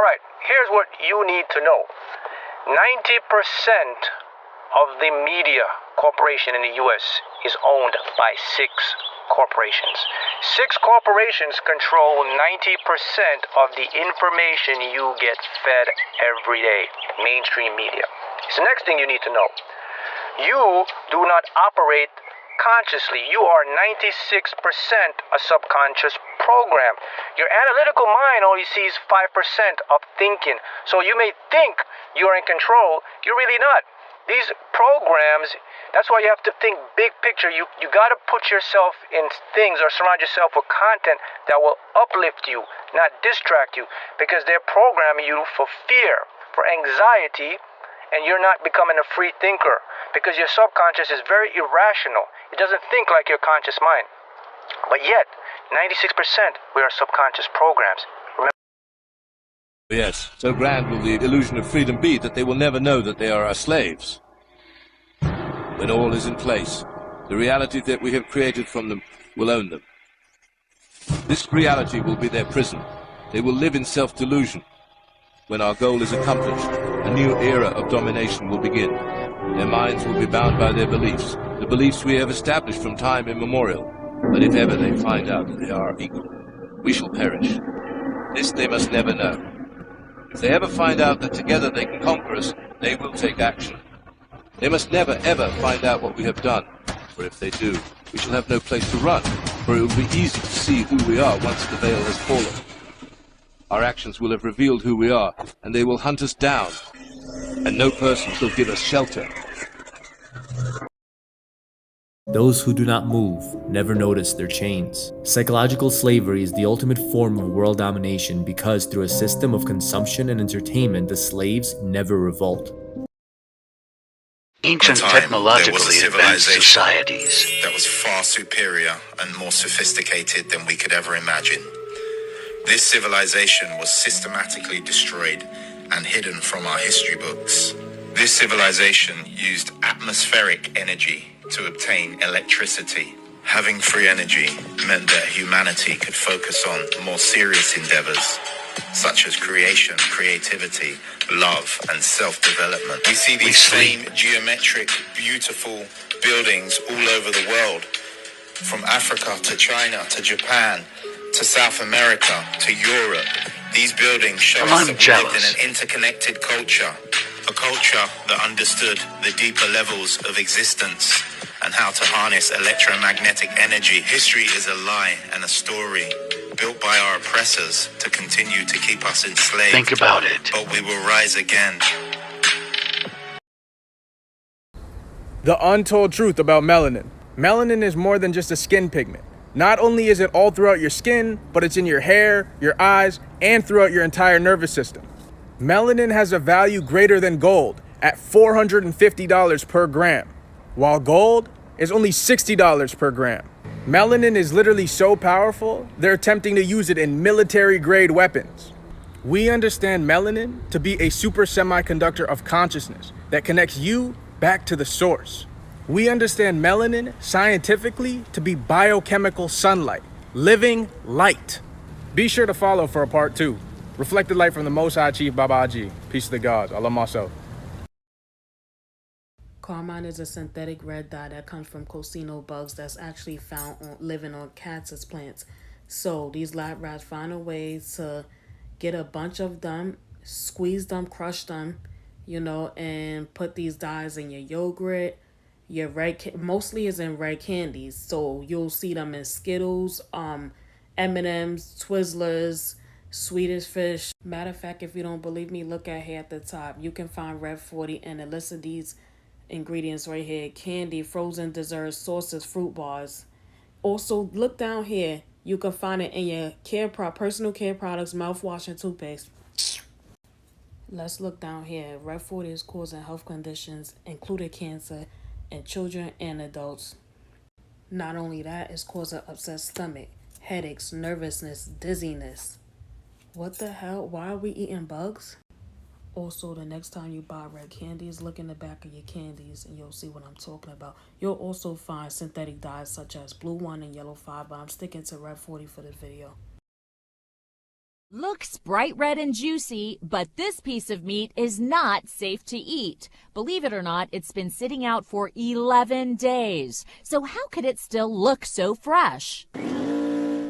Alright, here's what you need to know. 90% of the media corporation in the US is owned by 6 corporations. 6 corporations control 90% of the information you get fed every day. Mainstream media. So the next thing you need to know. You do not operate consciously. You are 96% a subconscious program. Your analytical mind only sees 5% of thinking. So you may think you're in control. You're really not. These programs, that's why you have to think big picture. You got to put yourself in things or surround yourself with content that will uplift you, not distract you, because they're programming you for fear, for anxiety, and you're not becoming a free thinker because your subconscious is very irrational. It doesn't think like your conscious mind. But yet, 96% we are subconscious programs. Remember? Yes, so grand will the illusion of freedom be that they will never know that they are our slaves. When all is in place, the reality that we have created from them will own them. This reality will be their prison. They will live in self-delusion. When our goal is accomplished, a new era of domination will begin. Their minds will be bound by their beliefs, the beliefs we have established from time immemorial. But if ever they find out that they are equal, we shall perish. This they must never know. If they ever find out that together they can conquer us, they will take action. They must never, ever find out what we have done, for if they do, we shall have no place to run, for it will be easy to see who we are once the veil has fallen. Our actions will have revealed who we are, and they will hunt us down, and no person shall give us shelter. Those who do not move never notice their chains. Psychological slavery is the ultimate form of world domination because through a system of consumption and entertainment, the slaves never revolt. Ancient technologically advanced societies that was far superior and more sophisticated than we could ever imagine. This civilization was systematically destroyed and hidden from our history books. This civilization used atmospheric energy to obtain electricity. Having free energy meant that humanity could focus on more serious endeavors, such as creation, creativity, love, and self-development. We see these same geometric, beautiful buildings all over the world, from Africa to China to Japan to South America to Europe. These buildings show us that we lived in an interconnected culture, a culture that understood the deeper levels of existence and how to harness electromagnetic energy. History is a lie and a story built by our oppressors to continue to keep us enslaved. Think about it. But we will rise again. The untold truth about melanin. Melanin is more than just a skin pigment. Not only is it all throughout your skin, but it's in your hair, your eyes, and throughout your entire nervous system. Melanin has a value greater than gold at $450 per gram, while gold is only $60 per gram. Melanin is literally so powerful, they're attempting to use it in military-grade weapons. We understand melanin to be a super semiconductor of consciousness that connects you back to the source. We understand melanin scientifically to be biochemical sunlight, living light. Be sure to follow for a part 2. Reflected light from the Most High Chief Baba Aji. Peace to the gods. Allah myself. Carmine is a synthetic red dye that comes from cocino bugs that's actually found living on cactus plants. So these lab rats find a way to get a bunch of them, squeeze them, crush them, and put these dyes in your yogurt. Your mostly is in red candies, so you'll see them in Skittles, M&Ms, Twizzlers, Swedish Fish. Matter of fact, if you don't believe me, look at here at the top. You can find Red 40 and it lists these ingredients right here: candy, frozen desserts, sauces, fruit bars. Also, look down here. You can find it in your personal care products, mouthwash, and toothpaste. Let's look down here. Red 40 is causing health conditions, including cancer, in children and adults. Not only that, it's causing upset stomach, headaches, nervousness, dizziness. What the hell? Why are we eating bugs? Also, the next time you buy red candies, look in the back of your candies and you'll see what I'm talking about. You'll also find synthetic dyes such as blue 1 and yellow 5, but I'm sticking to red 40 for this video. Looks bright red and juicy, but this piece of meat is not safe to eat. Believe it or not, it's been sitting out for 11 days. So how could it still look so fresh?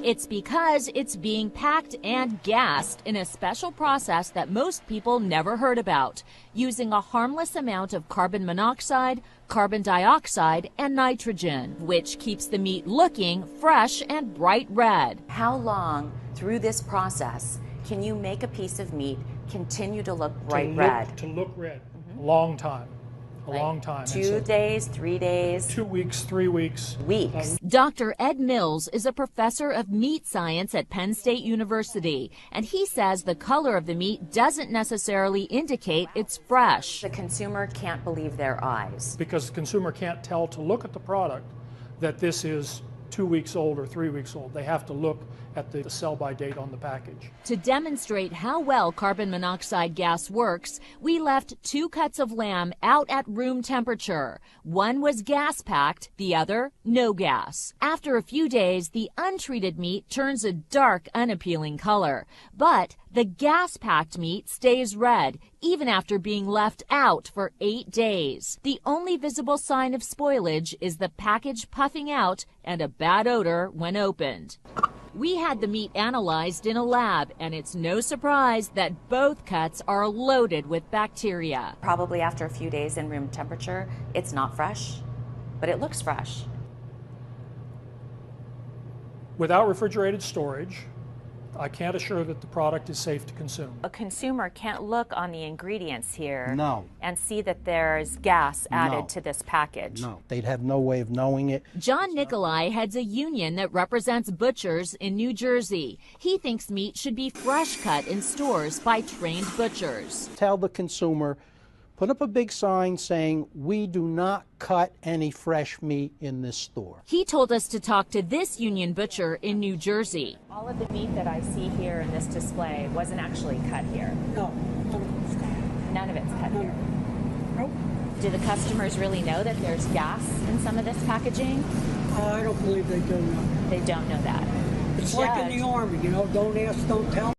It's because it's being packed and gassed in a special process that most people never heard about, using a harmless amount of carbon monoxide, carbon dioxide, and nitrogen, which keeps the meat looking fresh and bright red. How long through this process can you make a piece of meat continue to look bright red? To look red. A long time. A long time. 2 days, 3 days? 2 weeks, 3 weeks. Weeks. Dr. Ed Mills is a professor of meat science at Penn State University, and he says the color of the meat doesn't necessarily indicate it's fresh. The consumer can't believe their eyes. Because the consumer can't tell to look at the product that this is 2 weeks old or 3 weeks old. They have to look at the sell-by date on the package. To demonstrate how well carbon monoxide gas works, we left 2 cuts of lamb out at room temperature. One was gas-packed, the other no gas. After a few days, the untreated meat turns a dark, unappealing color. But the gas-packed meat stays red, even after being left out for 8 days. The only visible sign of spoilage is the package puffing out and a bad odor when opened. We had the meat analyzed in a lab, and it's no surprise that both cuts are loaded with bacteria. Probably after a few days in room temperature, it's not fresh, but it looks fresh. Without refrigerated storage, I can't assure that the product is safe to consume. A consumer can't look on the ingredients here and see that there's gas added to this package. No, they'd have no way of knowing it. John Nicolai heads a union that represents butchers in New Jersey. He thinks meat should be fresh cut in stores by trained butchers. Tell the consumer, put up a big sign saying, we do not cut any fresh meat in this store. He told us to talk to this union butcher in New Jersey. All of the meat that I see here in this display wasn't actually cut here. No. None of it's cut here. Nope. Do the customers really know that there's gas in some of this packaging? I don't believe they do know. They don't know that. It's like in the Army, you know, don't ask, don't tell.